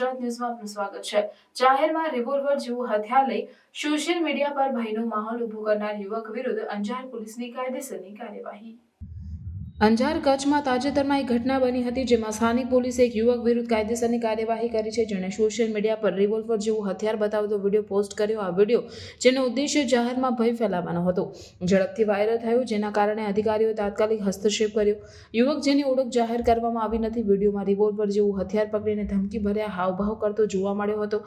ગુજરાત ન્યૂઝમાં આપનું સ્વાગત છે। જાહેરમાં રિવોલ્વર જેવું હથિયાર લઈ સોશિયલ મીડિયા પર ભયનો માહોલ ઉભો કરનાર યુવક વિરુદ્ધ અંજાર પોલીસની કાયદેસરની કાર્યવાહી। અંજાર કચ્છમાં તાજેતરમાં એક ઘટના બની હતી જેમાં સ્થાનિક પોલીસે એક યુવક વિરુદ્ધ કાયદેસરની કાર્યવાહી કરી છે, જેણે સોશિયલ મીડિયા પર રિવોલ્વર જેવું હથિયાર બતાવતો વિડીયો પોસ્ટ કર્યો। આ વિડીયો જેનો ઉદ્દેશ્ય જાહેરમાં ભય ફેલાવવાનો હતો, ઝડપથી વાયરલ થયો, જેના કારણે અધિકારીઓએ તાત્કાલિક હસ્તક્ષેપ કર્યો। યુવક જેની ઓળખ જાહેર કરવામાં આવી નથી, વિડીયોમાં રિવોલ્વર જેવું હથિયાર પકડીને ધમકી ભર્યા હાવભાવ કરતો જોવા મળ્યો હતો।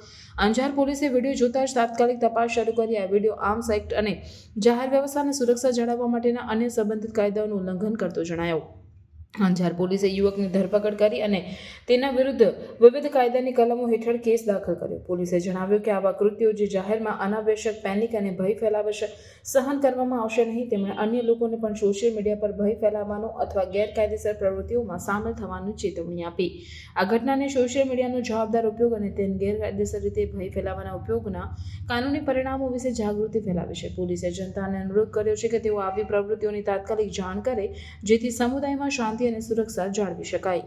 અંજાર પોલીસે વિડીયો જોતા જ તાત્કાલિક તપાસ શરૂ કરી આ વિડીયો આર્મ્સ એક્ટ અને જાહેર વ્યવસ્થાને સુરક્ષા જાળવવા માટેના અન્ય સંબંધિત કાયદાઓનું ઉલ્લંઘન કરતો જણાયો। અંજાર પોલીસે યુવકની ધરપકડ કરી અને તેના વિરુદ્ધ વિવિધ કાયદાની કલમો હેઠળ કેસ દાખલ કર્યો। પોલીસે જણાવ્યું કે આવા કૃત્યો જે જાહેરમાં અનાવશ્યક પેનિક અને ભય ફેલાવશે સહન કરવામાં આવશે નહીં। તેમણે અન્ય લોકોને પણ સોશિયલ મીડિયા પર ભય ફેલાવવાનો અથવા ગેરકાયદેસર પ્રવૃત્તિઓમાં સામેલ થવાની ચેતવણી આપી। આ ઘટનાને સોશિયલ મીડિયાનો જવાબદાર ઉપયોગ અને તેને ગેરકાયદેસર રીતે ભય ફેલાવવાના ઉપયોગના કાનૂની પરિણામો વિશે જાગૃતિ ફેલાવી છે। પોલીસે જનતાને અનુરોધ કર્યો છે કે તેઓ આવી પ્રવૃત્તિઓની તાત્કાલિક જાણ કરે, જેથી સમુદાયમાં શાંતિ અને સુરક્ષા જાળવી શકાય।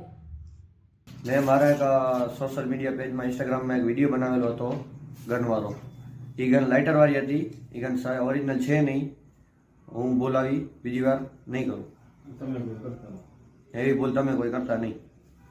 મેં મારા એક સોશિયલ મીડિયા પેજમાં ઇન્સ્ટાગ્રામમાં એક વિડીયો બનાવેલો હતો ગનવાળો। એ ગન લાઇટરવાળી હતી, એ ગન ઓરિજિનલ છે નહીં। હું બોલાવી બીજી વાર નહીં કરું, એવી ભૂલ તમે કોઈ કરતા નહીં।